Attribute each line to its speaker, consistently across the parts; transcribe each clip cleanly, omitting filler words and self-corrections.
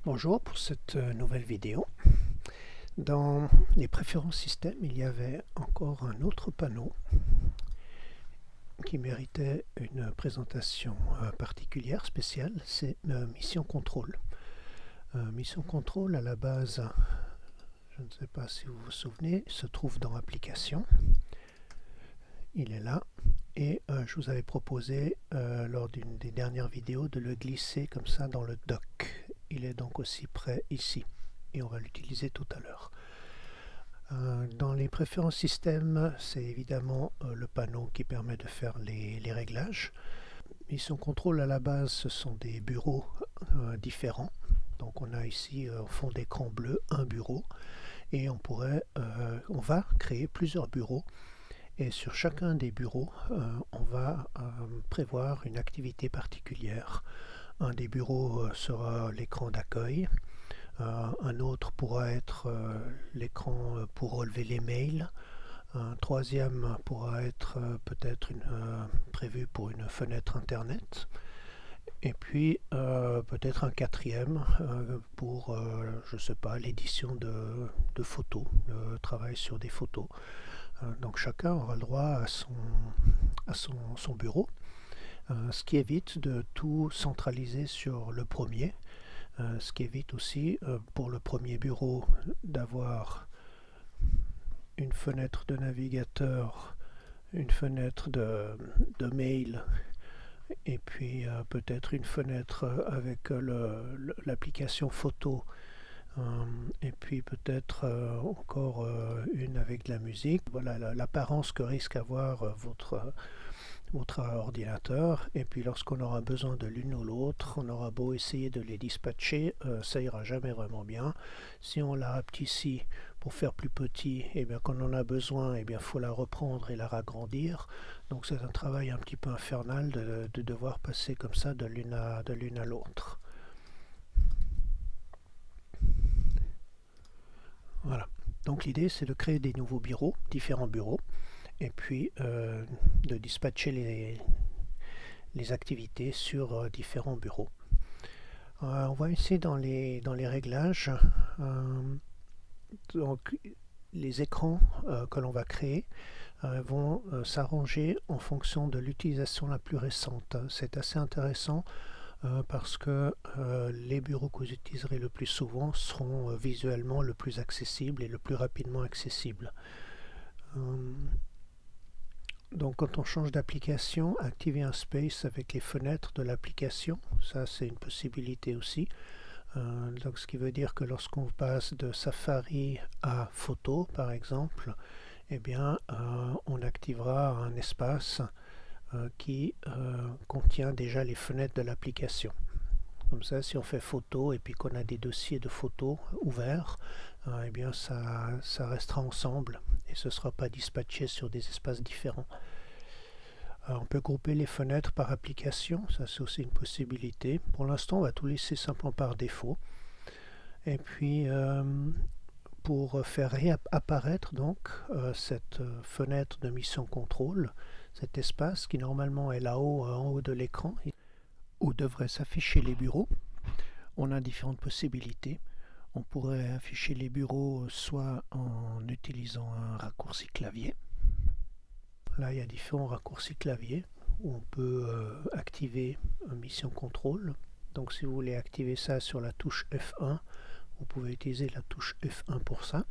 Speaker 1: Bonjour pour cette nouvelle vidéo. Dans les préférences système, il y avait encore un autre panneau qui méritait une présentation particulière, spéciale, c'est Mission Contrôle. Mission Contrôle, à la base, je ne sais pas si vous vous souvenez, se trouve dans Applications. Il est là. Et je vous avais proposé, lors d'une des dernières vidéos, de le glisser comme ça dans le dock. Il est donc aussi prêt ici. Et on va l'utiliser tout à l'heure. Dans les préférences système, c'est évidemment le panneau qui permet de faire les réglages. Mission Contrôle, à la base, ce sont des bureaux différents. Donc on a ici, au fond d'écran bleu, un bureau. Et on va créer plusieurs bureaux. Et sur chacun des bureaux, on va prévoir une activité particulière. Un des bureaux sera l'écran d'accueil. Un autre pourra être l'écran pour relever les mails. Un troisième pourra être peut-être prévu pour une fenêtre internet. Et puis peut-être un quatrième pour, je ne sais pas, l'édition de photos, le travail sur des photos. Donc chacun aura le droit à son bureau, ce qui évite de tout centraliser sur le premier, ce qui évite aussi pour le premier bureau d'avoir une fenêtre de navigateur, une fenêtre de mail, et puis peut-être une fenêtre avec l'application photo. Et puis peut-être encore une avec de la musique. Voilà l'apparence que risque avoir votre ordinateur. Et puis lorsqu'on aura besoin de l'une ou l'autre, on aura beau essayer de les dispatcher, ça ira jamais vraiment bien. Si on la rapetissit pour faire plus petit, et bien quand on en a besoin, et bien faut la reprendre et la ragrandir. Donc c'est un travail un petit peu infernal de devoir passer comme ça de l'une à l'autre. Voilà, donc l'idée c'est de créer des nouveaux bureaux, différents bureaux, et puis de dispatcher les activités sur différents bureaux. On va ici dans les réglages, donc les écrans que l'on va créer vont s'arranger en fonction de l'utilisation la plus récente. C'est assez intéressant. Parce que les bureaux que vous utiliserez le plus souvent seront visuellement le plus accessibles et le plus rapidement accessibles. Donc quand on change d'application, activer un space avec les fenêtres de l'application, ça c'est une possibilité aussi. Donc ce qui veut dire que lorsqu'on passe de Safari à Photo par exemple, eh bien on activera un espace qui contient déjà les fenêtres de l'application. Comme ça, si on fait photo et puis qu'on a des dossiers de photos ouverts, eh bien ça restera ensemble et ce ne sera pas dispatché sur des espaces différents. On peut grouper les fenêtres par application, ça c'est aussi une possibilité. Pour l'instant, on va tout laisser simplement par défaut. Et puis pour faire réapparaître donc cette fenêtre de mission contrôle, cet espace qui normalement est là-haut en haut de l'écran où devraient s'afficher les bureaux, on a différentes possibilités. On pourrait afficher les bureaux soit en utilisant un raccourci clavier. Là il y a différents raccourcis clavier où on peut activer mission contrôle. Donc si vous voulez activer ça sur la touche F1, vous pouvez utiliser la touche F1 pour ça.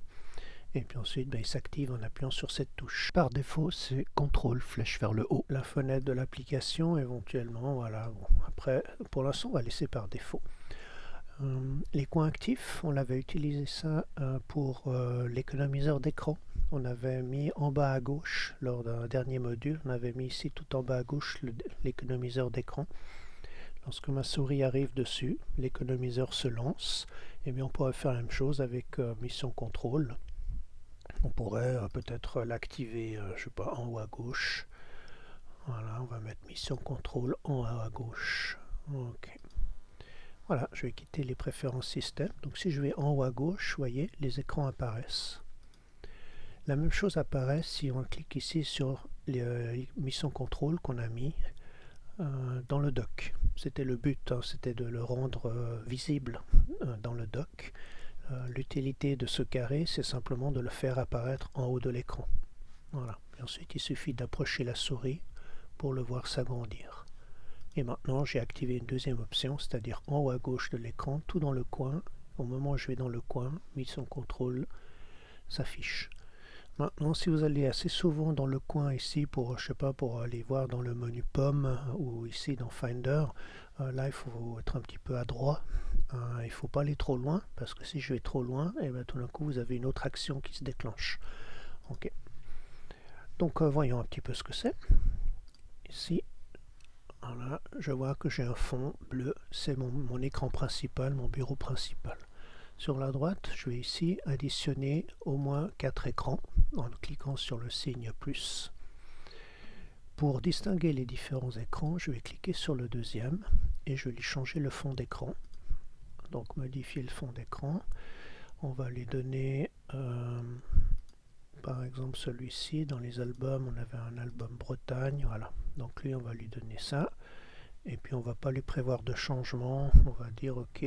Speaker 1: Et puis ensuite, il s'active en appuyant sur cette touche. Par défaut, c'est CTRL flèche vers le haut. La fenêtre de l'application, éventuellement, voilà. Bon, après, pour l'instant, on va laisser par défaut. Les coins actifs, on avait utilisé ça pour l'économiseur d'écran. On avait mis en bas à gauche, lors d'un dernier module, on avait mis ici tout en bas à gauche l'économiseur d'écran. Lorsque ma souris arrive dessus, l'économiseur se lance. Et bien on pourrait faire la même chose avec mission contrôle. On pourrait peut-être l'activer, je sais pas, en haut à gauche. Voilà, on va mettre mission contrôle en haut à gauche. Ok. Voilà, je vais quitter les préférences système. Donc si je vais en haut à gauche, vous voyez, les écrans apparaissent. La même chose apparaît si on clique ici sur les missions contrôle qu'on a mis dans le dock. C'était le but, hein, c'était de le rendre visible dans le dock. L'utilité de ce carré, c'est simplement de le faire apparaître en haut de l'écran. Voilà. Et ensuite, il suffit d'approcher la souris pour le voir s'agrandir. Et maintenant, j'ai activé une deuxième option, c'est-à-dire en haut à gauche de l'écran, tout dans le coin. Au moment où je vais dans le coin, Mission Control s'affiche. Maintenant, si vous allez assez souvent dans le coin ici pour, je sais pas, pour aller voir dans le menu pomme ou ici dans Finder, là il faut être un petit peu adroit. Il ne faut pas aller trop loin parce que si je vais trop loin, et bien, tout d'un coup vous avez une autre action qui se déclenche. Ok. Donc voyons un petit peu ce que c'est. Ici, voilà, je vois que j'ai un fond bleu, c'est mon écran principal, mon bureau principal. Sur la droite, je vais ici additionner au moins 4 écrans en cliquant sur le signe plus. Pour distinguer les différents écrans, je vais cliquer sur le deuxième et je vais lui changer le fond d'écran. Donc modifier le fond d'écran. On va lui donner par exemple celui-ci. Dans les albums, on avait un album Bretagne. Voilà. Donc lui, on va lui donner ça. Et puis on ne va pas lui prévoir de changement. On va dire ok,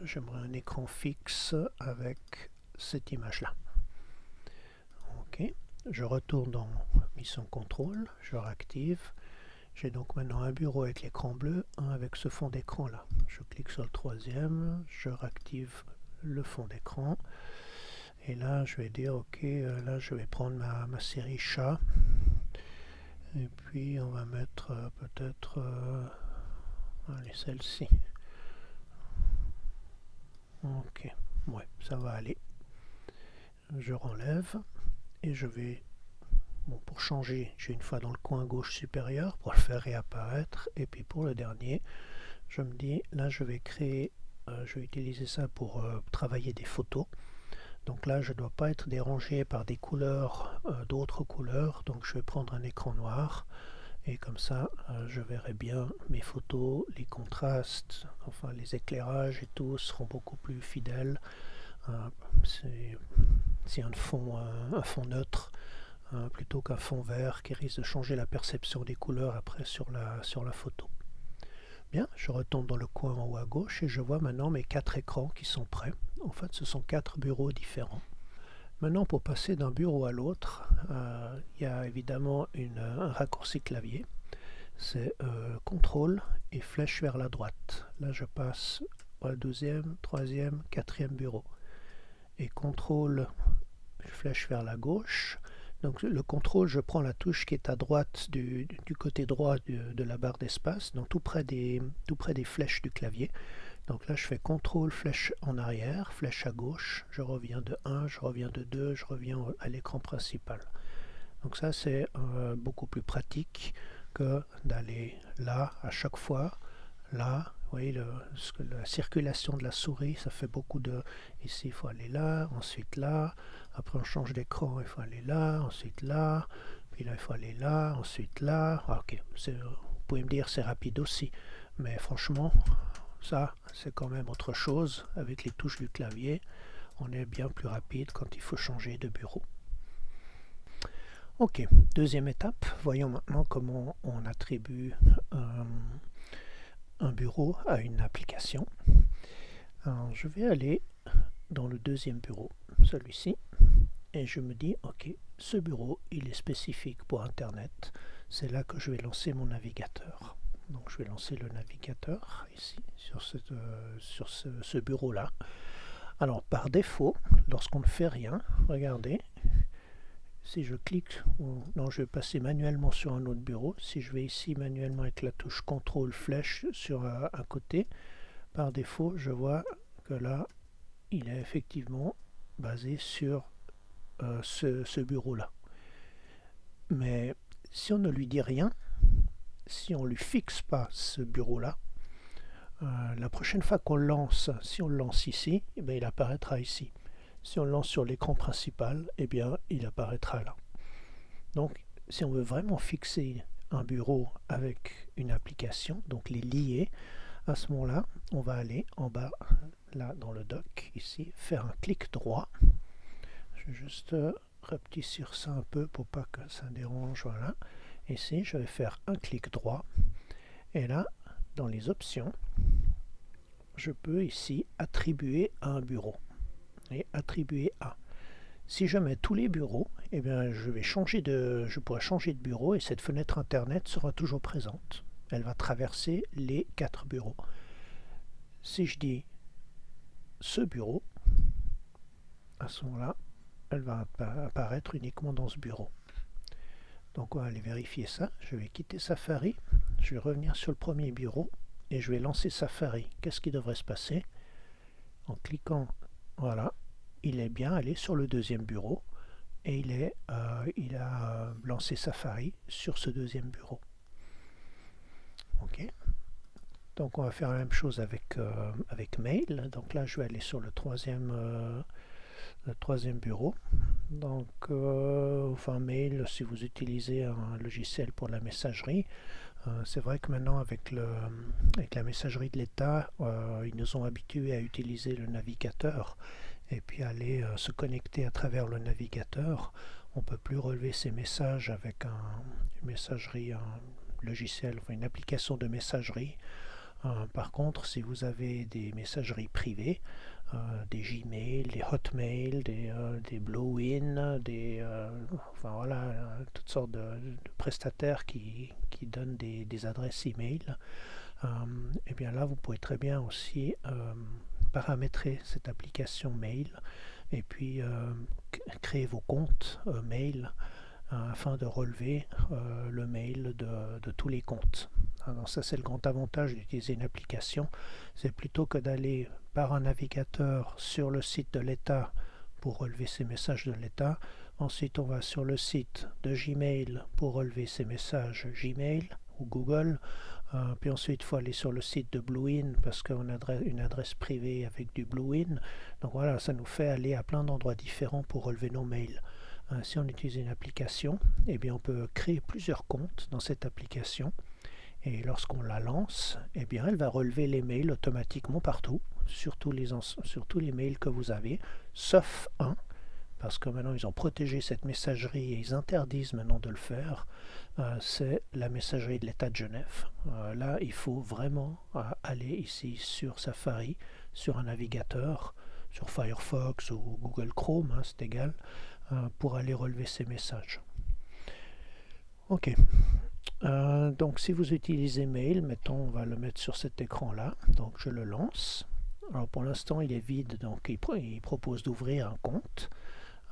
Speaker 1: j'aimerais un écran fixe avec cette image-là. Ok, je retourne dans Mission Control, je réactive. J'ai donc maintenant un bureau avec l'écran bleu, un avec ce fond d'écran là. Je clique sur le troisième, je réactive le fond d'écran. Et là, je vais dire ok, là je vais prendre ma série chat. Et puis on va mettre peut-être allez, celle-ci. Ok, ouais, ça va aller. Je renlève et je vais, bon, pour changer, j'ai une fois dans le coin gauche supérieur pour le faire réapparaître. Et puis pour le dernier, je me dis, là je vais créer, je vais utiliser ça pour travailler des photos. Donc là, je ne dois pas être dérangé par des couleurs, d'autres couleurs. Donc je vais prendre un écran noir. Et comme ça, je verrai bien mes photos, les contrastes, enfin les éclairages et tout seront beaucoup plus fidèles. C'est un fond neutre plutôt qu'un fond vert qui risque de changer la perception des couleurs après sur la photo. Bien, je retourne dans le coin en haut à gauche et je vois maintenant mes 4 écrans qui sont prêts. En fait, ce sont 4 bureaux différents. Maintenant, pour passer d'un bureau à l'autre, il y a évidemment un raccourci clavier. C'est CTRL et flèche vers la droite. Là, je passe au deuxième, troisième, quatrième bureau. Et CTRL, flèche vers la gauche. Donc le CTRL, je prends la touche qui est à droite du côté droit de la barre d'espace, donc tout près des flèches du clavier. Donc là, je fais CTRL, flèche en arrière, flèche à gauche, je reviens de 1, je reviens de 2, je reviens à l'écran principal. Donc ça, c'est beaucoup plus pratique que d'aller là à chaque fois, là. Vous voyez, la circulation de la souris, ça fait beaucoup de... Ici, il faut aller là, ensuite là. Après, on change d'écran, il faut aller là, ensuite là. Puis là, il faut aller là, ensuite là. Ah, ok, vous pouvez me dire c'est rapide aussi. Mais franchement, ça, c'est quand même autre chose. Avec les touches du clavier, on est bien plus rapide quand il faut changer de bureau. Ok, deuxième étape. Voyons maintenant comment on attribue un bureau à une application. Alors, je vais aller dans le deuxième bureau, celui-ci, et je me dis, ok, ce bureau, il est spécifique pour Internet. C'est là que je vais lancer mon navigateur. Donc je vais lancer le navigateur ici, sur ce bureau-là. Alors par défaut, lorsqu'on ne fait rien, regardez, si je clique, non, je vais passer manuellement sur un autre bureau. Si je vais ici manuellement avec la touche CTRL flèche sur un côté, par défaut, je vois que là, il est effectivement basé sur ce bureau-là. Mais si on ne lui dit rien, si on ne lui fixe pas ce bureau-là, la prochaine fois qu'on le lance, si on le lance ici, eh bien, il apparaîtra ici. Si on le lance sur l'écran principal, eh bien, il apparaîtra là. Donc, si on veut vraiment fixer un bureau avec une application, donc les lier, à ce moment-là, on va aller en bas, là, dans le dock, ici, faire un clic droit. Je vais juste rapetisser ça un peu pour pas que ça dérange, voilà. Ici, je vais faire un clic droit Et là, dans les options, je peux ici attribuer à un bureau. Et attribuer à. Si je mets tous les bureaux, eh bien, je pourrai changer de bureau et cette fenêtre internet sera toujours présente. Elle va traverser les 4 bureaux. Si je dis ce bureau, à ce moment-là, elle va apparaître uniquement dans ce bureau. Donc on va aller vérifier ça. Je vais quitter Safari, je vais revenir sur le premier bureau et je vais lancer Safari. Qu'est-ce qui devrait se passer? En cliquant, voilà, il est bien allé sur le deuxième bureau et il a lancé Safari sur ce deuxième bureau. Ok. Donc on va faire la même chose avec Mail. Donc là je vais aller sur le troisième bureau. Donc enfin Mail, si vous utilisez un logiciel pour la messagerie, c'est vrai que maintenant avec la messagerie de l'État, ils nous ont habitués à utiliser le navigateur et puis aller se connecter à travers le navigateur. On ne peut plus relever ces messages avec une messagerie, un logiciel, enfin une application de messagerie. Par contre, si vous avez des messageries privées, des Gmail, des Hotmail, des Blowin, enfin voilà, toutes sortes de prestataires qui donnent des adresses email, et bien là vous pouvez très bien aussi paramétrer cette application mail et puis créer vos comptes mail afin de relever le mail de tous les comptes. Alors ça c'est le grand avantage d'utiliser une application, c'est plutôt que d'aller par un navigateur sur le site de l'État pour relever ces messages de l'État. Ensuite on va sur le site de Gmail pour relever ces messages Gmail ou Google. Puis ensuite il faut aller sur le site de Blowin parce qu'on a une adresse privée avec du Blowin. Donc voilà, ça nous fait aller à plein d'endroits différents pour relever nos mails. Si on utilise une application, eh bien on peut créer plusieurs comptes dans cette application et lorsqu'on la lance, eh bien elle va relever les mails automatiquement partout, sur tous les mails que vous avez, sauf un, parce que maintenant ils ont protégé cette messagerie et ils interdisent maintenant de le faire, c'est la messagerie de l'État de Genève. Là, il faut vraiment aller ici sur Safari, sur un navigateur, sur Firefox ou Google Chrome, hein, c'est égal, pour aller relever ces messages. Ok. Donc si vous utilisez Mail, mettons on va le mettre sur cet écran là, donc je le lance. Alors pour l'instant il est vide, donc il propose d'ouvrir un compte,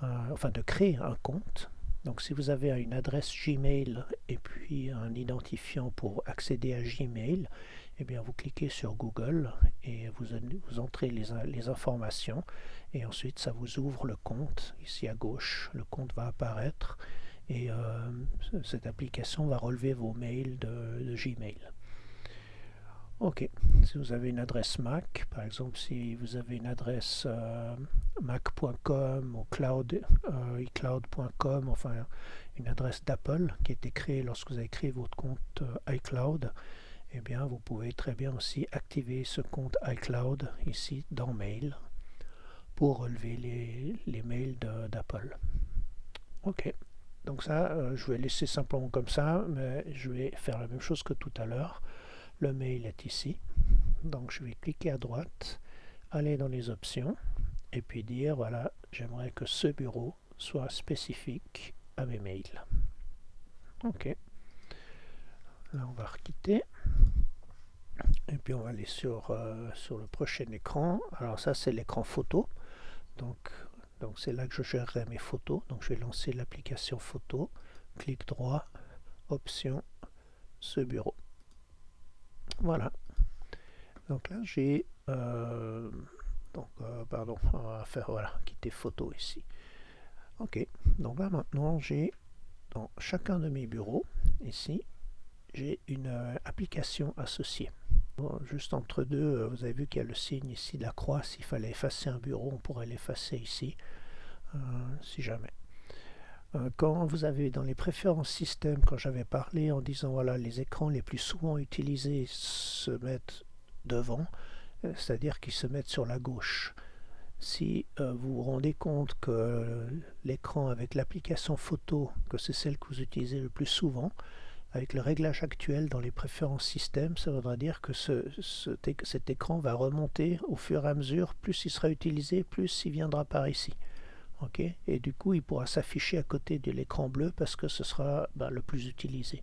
Speaker 1: enfin de créer un compte. Donc si vous avez une adresse Gmail et puis un identifiant pour accéder à Gmail, eh bien vous cliquez sur Google et vous entrez les informations et ensuite ça vous ouvre le compte. Ici à gauche, le compte va apparaître et cette application va relever vos mails de Gmail. Ok, si vous avez une adresse Mac, par exemple si vous avez une adresse mac.com ou iCloud.com, enfin une adresse d'Apple qui a été créée lorsque vous avez créé votre compte iCloud, eh bien vous pouvez très bien aussi activer ce compte iCloud ici dans Mail pour relever les mails d'Apple. Ok. Donc ça, je vais laisser simplement comme ça, mais je vais faire la même chose que tout à l'heure. Le mail est ici. Donc je vais cliquer à droite, aller dans les options, et puis dire, voilà, j'aimerais que ce bureau soit spécifique à mes mails. Ok. Là, on va requitter. Et puis on va aller sur le prochain écran. Alors ça, c'est l'écran photo. Donc c'est là que je gérerai mes photos. Donc je vais lancer l'application photo, clic droit, option, ce bureau. Voilà. Donc là j'ai pardon, on va faire voilà, quitter photo ici. Ok, donc là maintenant j'ai dans chacun de mes bureaux ici j'ai une application associée. Bon, juste entre deux, vous avez vu qu'il y a le signe ici de la croix. S'il fallait effacer un bureau, on pourrait l'effacer ici, si jamais. Quand vous avez dans les préférences système, quand j'avais parlé en disant voilà les écrans les plus souvent utilisés se mettent devant, c'est-à-dire qu'ils se mettent sur la gauche. Si vous vous rendez compte que l'écran avec l'application photo, que c'est celle que vous utilisez le plus souvent, Avec le réglage actuel dans les préférences système, ça voudra dire que cet écran va remonter au fur et à mesure. Plus il sera utilisé, plus il viendra par ici. Okay, et du coup, il pourra s'afficher à côté de l'écran bleu parce que ce sera le plus utilisé.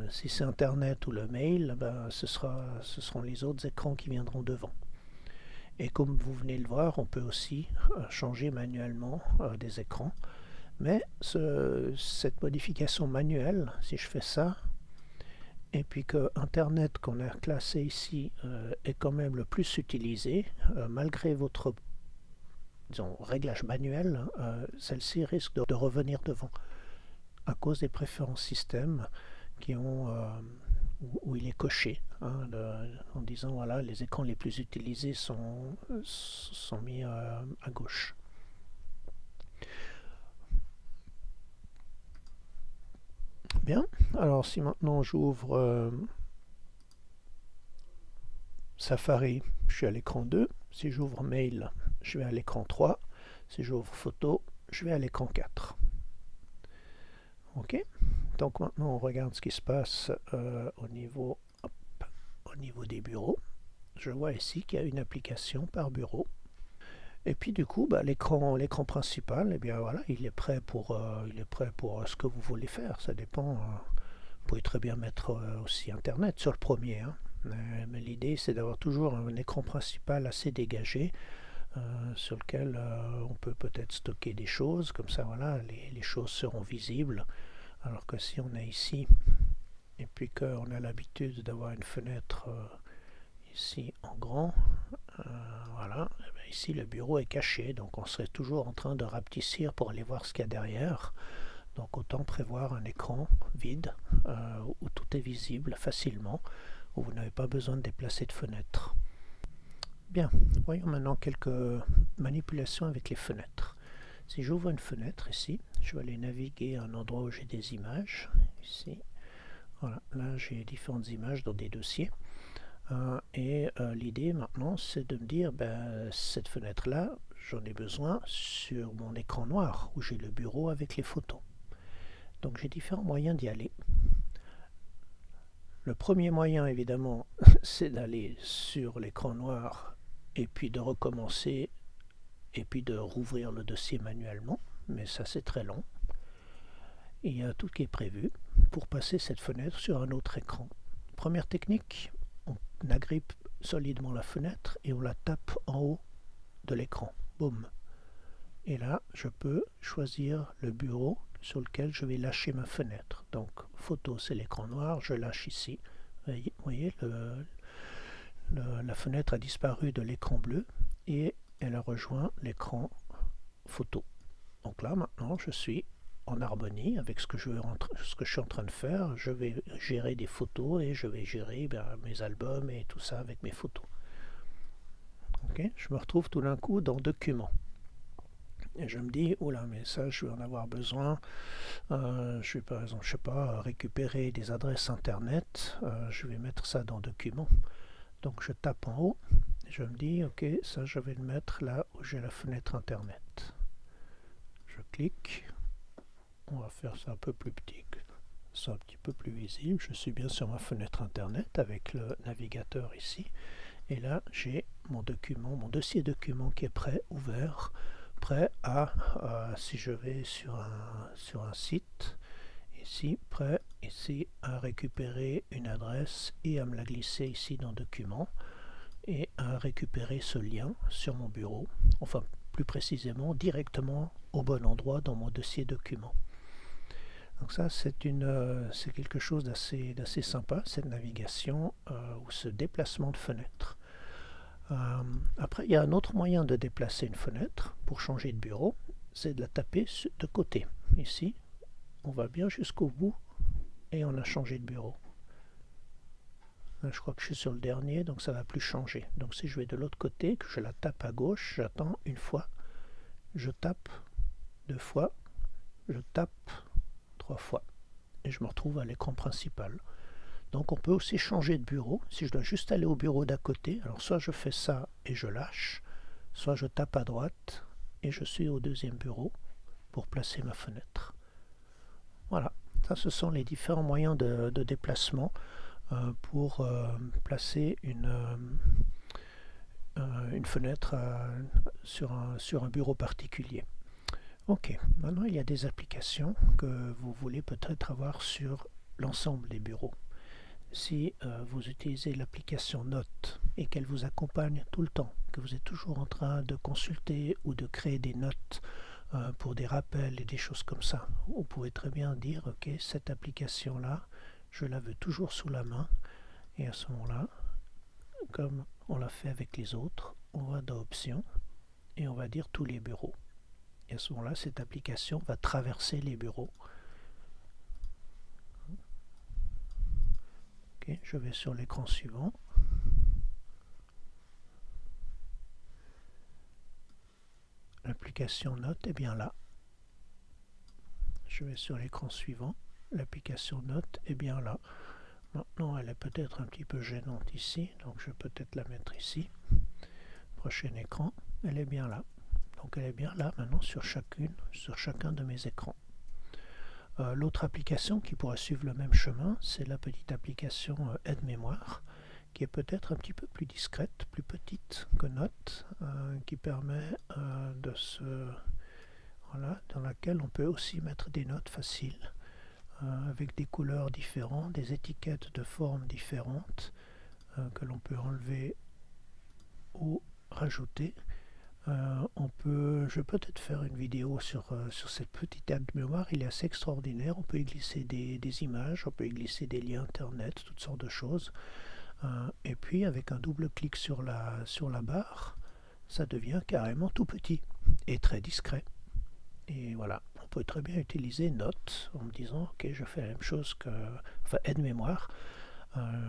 Speaker 1: Si c'est Internet ou le mail, ce seront les autres écrans qui viendront devant. Et comme vous venez le voir, on peut aussi changer manuellement des écrans. Mais cette modification manuelle, si je fais ça, et puis que Internet qu'on a classé ici est quand même le plus utilisé, malgré votre réglage manuel, celle-ci risque de revenir devant à cause des préférences système où il est coché en disant voilà, les écrans les plus utilisés sont mis à gauche. Bien, alors si maintenant j'ouvre Safari, je suis à l'écran 2. Si j'ouvre Mail, je vais à l'écran 3. Si j'ouvre Photo, je vais à l'écran 4. Ok, donc maintenant on regarde ce qui se passe au niveau des bureaux. Je vois ici qu'il y a une application par bureau. Et puis du coup, l'écran principal, eh bien voilà, il est prêt pour ce que vous voulez faire. Ça dépend. Vous pouvez très bien mettre aussi Internet sur le premier. Mais l'idée, c'est d'avoir toujours un écran principal assez dégagé sur lequel on peut peut-être stocker des choses. Comme ça, voilà, les choses seront visibles. Alors que si on est ici et puis qu'on a l'habitude d'avoir une fenêtre ici en grand, voilà, ici le bureau est caché, donc on serait toujours en train de rapetissir pour aller voir ce qu'il y a derrière. Donc autant prévoir un écran vide où tout est visible facilement, où vous n'avez pas besoin de déplacer de fenêtre. Bien, voyons maintenant quelques manipulations avec les fenêtres. Si j'ouvre une fenêtre ici, je vais aller naviguer à un endroit où j'ai des images. Ici, voilà, là j'ai différentes images dans des dossiers. L'idée maintenant, c'est de me dire, cette fenêtre-là, j'en ai besoin sur mon écran noir, où j'ai le bureau avec les photos. Donc j'ai différents moyens d'y aller. Le premier moyen, évidemment, c'est d'aller sur l'écran noir et puis de recommencer et puis de rouvrir le dossier manuellement, mais ça c'est très long. Il y a tout qui est prévu pour passer cette fenêtre sur un autre écran. Première technique, on agrippe solidement la fenêtre et on la tape en haut de l'écran. Boum. Et là, je peux choisir le bureau sur lequel je vais lâcher ma fenêtre. Donc, photo, c'est l'écran noir, je lâche ici. Vous voyez, la fenêtre a disparu de l'écran bleu et elle a rejoint l'écran photo. Donc là, maintenant, je suis en harmonie avec ce que je suis en train de faire. Je vais gérer des photos et je vais gérer mes albums et tout ça avec mes photos. Okay, je me retrouve tout d'un coup dans Documents. Et je me dis, oula, mais ça, je vais en avoir besoin. Je vais par exemple, je sais pas, récupérer des adresses internet. Je vais mettre ça dans Documents. Donc je tape en haut. Et je me dis, ok, ça, je vais le mettre là où j'ai la fenêtre internet. Je clique. On va faire ça un peu plus petit, ça un petit peu plus visible. Je suis bien sur ma fenêtre internet avec le navigateur ici. Et là, j'ai mon document, mon dossier document qui est prêt, ouvert, prêt à, si je vais sur un site, ici, prêt ici à récupérer une adresse et à me la glisser ici dans Documents et à récupérer ce lien sur mon bureau, enfin plus précisément directement au bon endroit dans mon dossier document. Donc ça, c'est quelque chose d'assez sympa, cette navigation ou ce déplacement de fenêtre. Après, il y a un autre moyen de déplacer une fenêtre pour changer de bureau, c'est de la taper de côté. Ici, on va bien jusqu'au bout et on a changé de bureau. Là, je crois que je suis sur le dernier, donc ça ne va plus changer. Donc si je vais de l'autre côté, que je la tape à gauche, j'attends une fois, je tape deux fois, je tape trois fois et je me retrouve à l'écran principal. Donc on peut aussi changer de bureau. Si je dois juste aller au bureau d'à côté, alors soit je fais ça et je lâche, soit je tape à droite et je suis au deuxième bureau pour placer ma fenêtre. Voilà, Ça, ce sont les différents moyens de déplacement pour placer une fenêtre sur un bureau particulier. Ok, maintenant il y a des applications que vous voulez peut-être avoir sur l'ensemble des bureaux. Si vous utilisez l'application Notes et qu'elle vous accompagne tout le temps, que vous êtes toujours en train de consulter ou de créer des notes pour des rappels et des choses comme ça, vous pouvez très bien dire ok, cette application là je la veux toujours sous la main, et à ce moment là, comme on l'a fait avec les autres, on va dans options et on va dire tous les bureaux, et à ce moment là cette application va traverser les bureaux. Ok, je vais sur l'écran suivant. L'application Notes est bien là. Je vais sur l'écran suivant. L'application Notes est bien là. Maintenant, elle est peut-être un petit peu gênante ici, donc je vais peut-être la mettre ici. Prochain écran, elle est bien là. Donc elle est bien là maintenant sur chacun de mes écrans. L'autre application qui pourrait suivre le même chemin, c'est la petite application Aide-mémoire, qui est peut-être un petit peu plus discrète, plus petite que Notes, qui permet voilà, dans laquelle on peut aussi mettre des notes faciles, avec des couleurs différentes, des étiquettes de formes différentes, que l'on peut enlever ou rajouter. Je vais peut-être faire une vidéo sur cette petite aide-mémoire, il est assez extraordinaire. On peut y glisser des images, on peut y glisser des liens internet, toutes sortes de choses. Et puis avec un double clic sur la barre, ça devient carrément tout petit et très discret. Et voilà, on peut très bien utiliser Notes en me disant ok, je fais la même chose enfin aide-mémoire,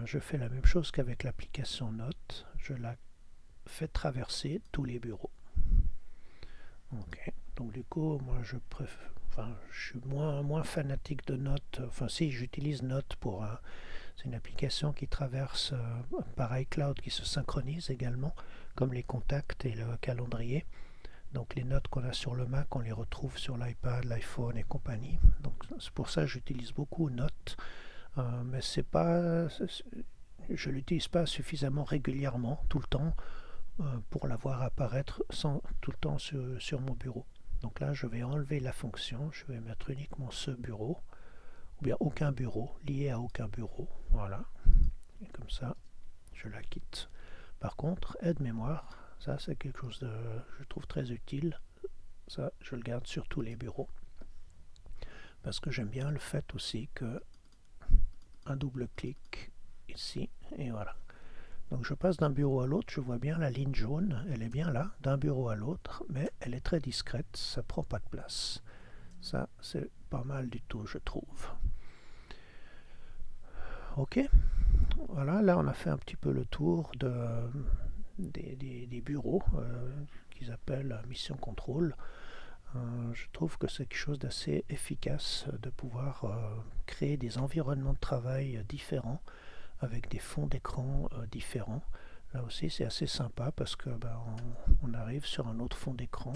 Speaker 1: je fais la même chose qu'avec l'application Notes, je la fais traverser tous les bureaux. Ok, donc du coup moi je suis moins fanatique de Notes. Enfin si, j'utilise Notes pour c'est une application qui traverse par iCloud, qui se synchronise également, comme les contacts et le calendrier. Donc les notes qu'on a sur le Mac, on les retrouve sur l'iPad, l'iPhone et compagnie. Donc c'est pour ça que j'utilise beaucoup Notes, mais je l'utilise pas suffisamment régulièrement, tout le temps, pour la voir apparaître tout le temps sur mon bureau. Donc là, je vais enlever la fonction, je vais mettre uniquement ce bureau, ou bien aucun bureau, lié à aucun bureau. Voilà. Et comme ça, je la quitte. Par contre, aide-mémoire, ça c'est quelque chose je trouve très utile. Ça, je le garde sur tous les bureaux. Parce que j'aime bien le fait aussi que un double clic ici, et voilà. Donc je passe d'un bureau à l'autre, je vois bien la ligne jaune, elle est bien là, d'un bureau à l'autre, mais elle est très discrète, ça prend pas de place. Ça, c'est pas mal du tout, je trouve. Ok, voilà, là on a fait un petit peu le tour des bureaux qu'ils appellent Mission Control. Je trouve que c'est quelque chose d'assez efficace de pouvoir créer des environnements de travail différents, avec des fonds d'écran différents. Là aussi c'est assez sympa parce que on arrive sur un autre fond d'écran.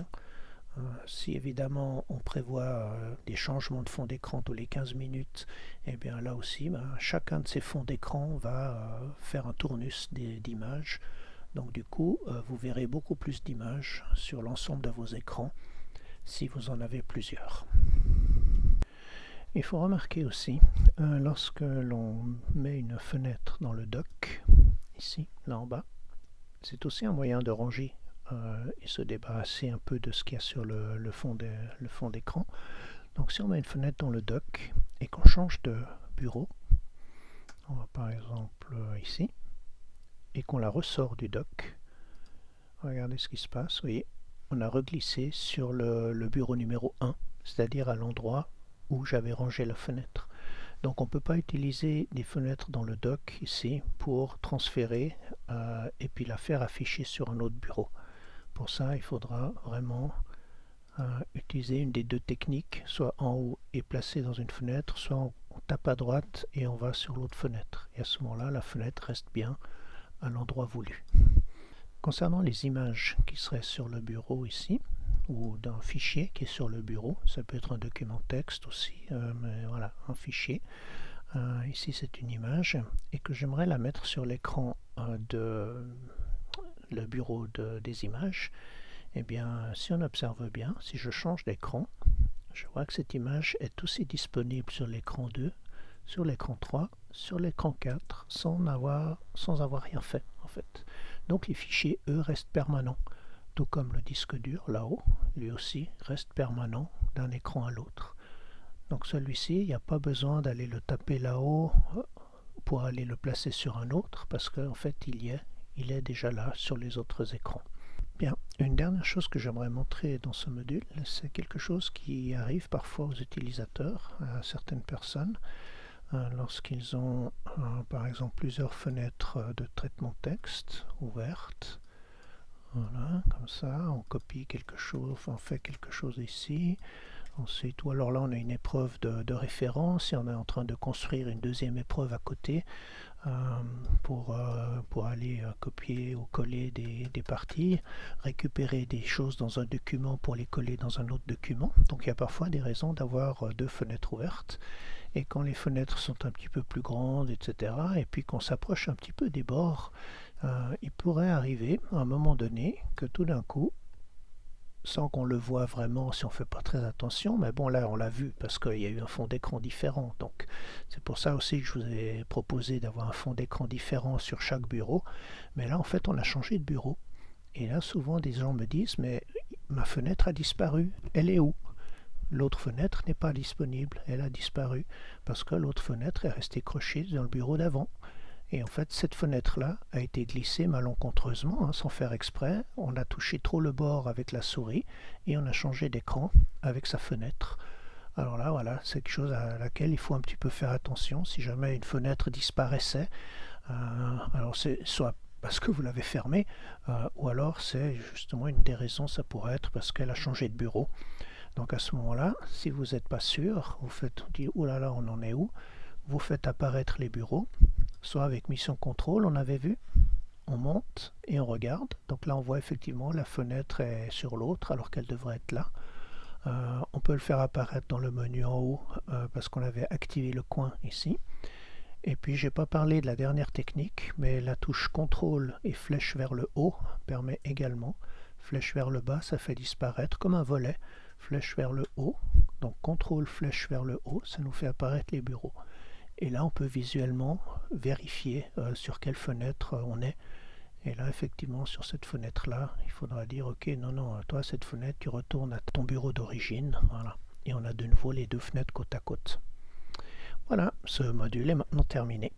Speaker 1: Si évidemment on prévoit des changements de fond d'écran tous les 15 minutes, et bien là aussi chacun de ces fonds d'écran va faire un tournus d'images. Donc du coup vous verrez beaucoup plus d'images sur l'ensemble de vos écrans si vous en avez plusieurs. Il faut remarquer aussi, lorsque l'on met une fenêtre dans le dock, ici, là en bas, c'est aussi un moyen de ranger et se débarrasser un peu de ce qu'il y a sur le fond d'écran. Donc si on met une fenêtre dans le dock et qu'on change de bureau, on va par exemple ici, et qu'on la ressort du dock, regardez ce qui se passe, vous voyez, on a reglissé sur le bureau numéro 1, c'est-à-dire à l'endroit où j'avais rangé la fenêtre. Donc on ne peut pas utiliser des fenêtres dans le dock ici pour transférer et puis la faire afficher sur un autre bureau. Pour ça, il faudra vraiment utiliser une des deux techniques, soit en haut et placé dans une fenêtre, soit on tape à droite et on va sur l'autre fenêtre. Et à ce moment-là, la fenêtre reste bien à l'endroit voulu. Concernant les images qui seraient sur le bureau ici, ou d'un fichier qui est sur le bureau. Ça peut être un document texte aussi, mais voilà, un fichier. Ici c'est une image et que j'aimerais la mettre sur l'écran de le bureau des images. Eh bien, si on observe bien, si je change d'écran, je vois que cette image est aussi disponible sur l'écran 2, sur l'écran 3, sur l'écran 4, sans avoir rien fait en fait. Donc les fichiers, eux, restent permanents. Tout comme le disque dur, là-haut, lui aussi reste permanent d'un écran à l'autre. Donc celui-ci, il n'y a pas besoin d'aller le taper là-haut pour aller le placer sur un autre, parce qu'en fait, il est déjà là sur les autres écrans. Bien, une dernière chose que j'aimerais montrer dans ce module, c'est quelque chose qui arrive parfois aux utilisateurs, à certaines personnes, lorsqu'ils ont par exemple plusieurs fenêtres de traitement texte ouvertes. Voilà, comme ça, on copie quelque chose, on fait quelque chose ici. Ensuite, ou alors là on a une épreuve de référence et on est en train de construire une deuxième épreuve à côté pour aller copier ou coller des parties, récupérer des choses dans un document pour les coller dans un autre document. Donc il y a parfois des raisons d'avoir deux fenêtres ouvertes. Et quand les fenêtres sont un petit peu plus grandes, etc., et puis qu'on s'approche un petit peu des bords, il pourrait arriver à un moment donné que tout d'un coup, sans qu'on le voit vraiment si on ne fait pas très attention, mais bon là on l'a vu parce qu'il y a eu un fond d'écran différent, donc c'est pour ça aussi que je vous ai proposé d'avoir un fond d'écran différent sur chaque bureau, mais là en fait on a changé de bureau, et là souvent des gens me disent mais ma fenêtre a disparu, elle est où? L'autre fenêtre n'est pas disponible, elle a disparu parce que l'autre fenêtre est restée crochée dans le bureau d'avant. Et en fait, cette fenêtre-là a été glissée malencontreusement, sans faire exprès. On a touché trop le bord avec la souris et on a changé d'écran avec sa fenêtre. Alors là, voilà, c'est quelque chose à laquelle il faut un petit peu faire attention. Si jamais une fenêtre disparaissait, alors c'est soit parce que vous l'avez fermée, ou alors c'est justement une des raisons, ça pourrait être parce qu'elle a changé de bureau. Donc à ce moment-là, si vous n'êtes pas sûr, vous faites dire « Oh là là, on en est où ?» Vous faites apparaître les bureaux, soit avec mission contrôle, on avait vu, on monte et on regarde. Donc là, on voit effectivement la fenêtre est sur l'autre alors qu'elle devrait être là. On peut le faire apparaître dans le menu en haut parce qu'on avait activé le coin ici. Et puis, j'ai pas parlé de la dernière technique, mais la touche contrôle et flèche vers le haut permet également. Flèche vers le bas, ça fait disparaître comme un volet. Flèche vers le haut, donc contrôle flèche vers le haut, ça nous fait apparaître les bureaux. Et là, on peut visuellement vérifier sur quelle fenêtre on est. Et là, effectivement, sur cette fenêtre-là, il faudra dire, ok, non, toi, cette fenêtre, tu retournes à ton bureau d'origine. Voilà. Et on a de nouveau les deux fenêtres côte à côte. Voilà, ce module est maintenant terminé.